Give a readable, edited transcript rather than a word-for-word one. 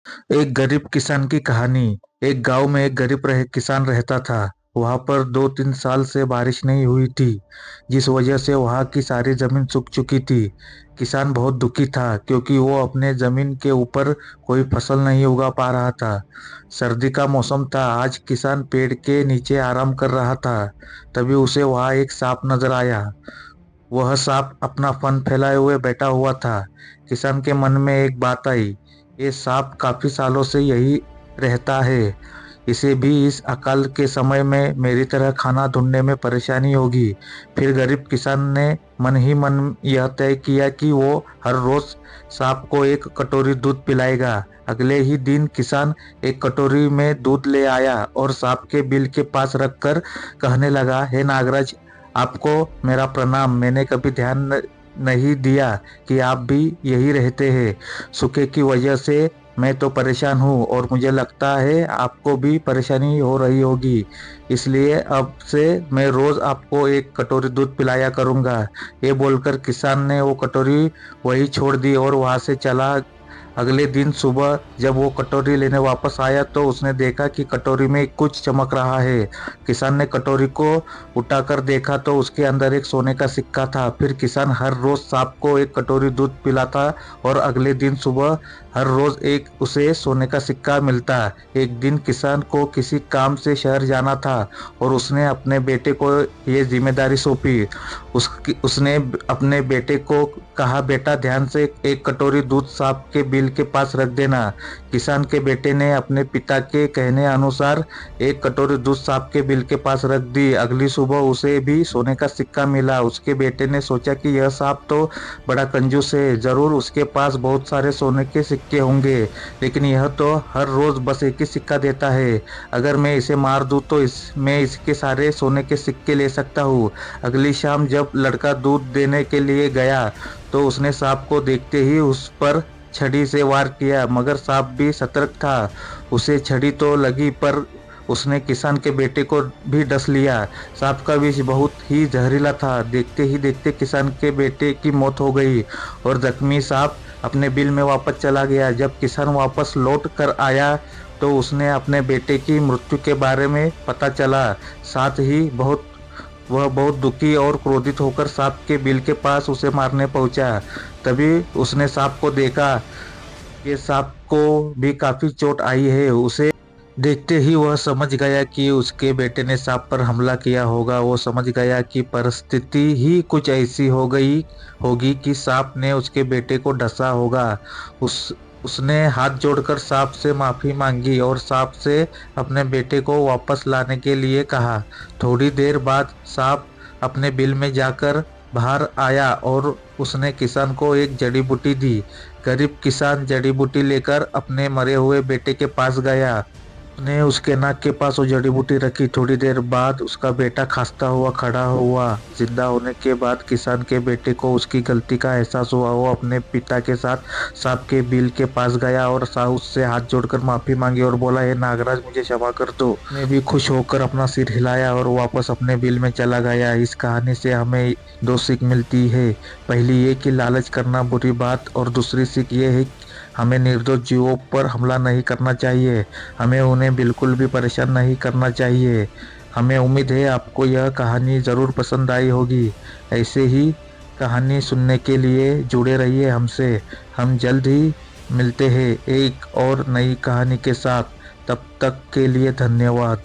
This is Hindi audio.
एक गरीब किसान की कहानी। एक गांव में एक गरीब किसान रहता था। वहां पर 2-3 साल से बारिश नहीं हुई थी, जिस वजह से वहां की सारी जमीन सूख चुकी थी। किसान बहुत दुखी था क्योंकि वो अपने जमीन के ऊपर कोई फसल नहीं उगा पा रहा था। सर्दी का मौसम था। आज किसान पेड़ के नीचे आराम कर रहा था। तभी उसे वहां एक सांप नजर आया। वह सांप अपना फन फैलाए हुए बैठा हुआ था। किसान के मन में एक बात आई। ये सांप काफी सालों से यही रहता है। इसे भी इस अकाल के समय में मेरी तरह खाना ढूंढने में परेशानी होगी। फिर गरीब किसान ने मन ही मन यह तय किया कि वो हर रोज सांप को एक कटोरी दूध पिलाएगा। अगले ही दिन किसान एक कटोरी में दूध ले आया और सांप के बिल के पास रखकर कहने लगा, हे नागराज, आपको मेरा प्रणाम। मैंने कभी नहीं दिया कि आप भी यही रहते हैं। सूखे की वजह से मैं तो परेशान हूँ और मुझे लगता है आपको भी परेशानी हो रही होगी। इसलिए अब से मैं रोज आपको एक कटोरी दूध पिलाया करूँगा। ये बोलकर किसान ने वो कटोरी वही छोड़ दी और वहां से चला। अगले दिन सुबह जब वो कटोरी लेने वापस आया तो उसने देखा कि कटोरी में कुछ चमक रहा है। किसान ने कटोरी को उठाकर देखा तो उसके अंदर एक सोने का सिक्का था। फिर किसान हर रोज सांप को एक कटोरी दूध पिलाता और अगले दिन सुबह हर रोज एक उसे सोने का सिक्का मिलता। एक दिन किसान को किसी काम से शहर जाना था और उसने अपने बेटे को ये जिम्मेदारी सौंपी। उसने अपने बेटे को कहा, बेटा ध्यान से एक कटोरी दूध सांप के बिल के पास रख देना। किसान के बेटे ने अपने पिता के कहने अनुसार एक कटोरी दूध सांप के बिल के पास रख दी। अगली सुबह उसे भी सोने का सिक्का मिला। उसके बेटे ने सोचा कि यह सांप तो बड़ा कंजूस है, जरूर उसके पास बहुत सारे सोने के सिक्के होंगे, लेकिन यह तो हर रोज बस एक ही सिक्का देता है। अगर मैं इसे मार दूं तो मैं इसके सारे सोने के सिक्के ले सकता हूँ। अगली शाम जब लड़का दूध देने के लिए गया तो उसने सांप को देखते ही उस पर छड़ी से वार किया, मगर सांप भी सतर्क था। उसे छड़ी तो लगी पर उसने किसान के बेटे को भी डस लिया। सांप का विष बहुत ही जहरीला था। देखते ही देखते किसान के बेटे की मौत हो गई और जख्मी सांप अपने बिल में वापस चला गया। जब किसान वापस लौट कर आया तो उसने अपने बेटे की मृत्यु के बारे में पता चला। साथ ही वह बहुत दुखी और क्रोधित होकर सांप के बिल के पास उसे मारने पहुंचा। तभी उसने सांप को देखा कि सांप को भी काफी चोट आई है। उसे देखते ही वह समझ गया कि उसके बेटे ने सांप पर हमला किया होगा। वो समझ गया कि परिस्थिति ही कुछ ऐसी हो गई होगी कि सांप ने उसके बेटे को डसा होगा। उसने हाथ जोड़कर सांप से माफी मांगी और सांप से अपने बेटे को वापस लाने के लिए कहा। थोड़ी देर बाद सांप अपने बिल में जाकर बाहर आया और उसने किसान को एक जड़ी बूटी दी। गरीब किसान जड़ी बूटी लेकर अपने मरे हुए बेटे के पास गया। उसने उसके नाक के पास वो जड़ी बूटी रखी। थोड़ी देर बाद उसका बेटा खांसता हुआ खड़ा हुआ। जिंदा होने के बाद किसान के बेटे को उसकी गलती का एहसास हुआ। वो अपने पिता के साथ सांप के बिल के पास गया और उससे हाथ जोड़कर माफी मांगी और बोला, हे नागराज, मुझे क्षमा कर दो। उसने भी खुश होकर अपना सिर हिलाया और वापस अपने बिल में चला गया। इस कहानी से हमें दो सीख मिलती है। पहली ये कि लालच करना बुरी बात, और दूसरी सीख ये है हमें निर्दोष जीवों पर हमला नहीं करना चाहिए। हमें उन्हें बिल्कुल भी परेशान नहीं करना चाहिए। हमें उम्मीद है आपको यह कहानी ज़रूर पसंद आई होगी। ऐसे ही कहानी सुनने के लिए जुड़े रहिए हमसे। हम जल्द ही मिलते हैं एक और नई कहानी के साथ। तब तक के लिए धन्यवाद।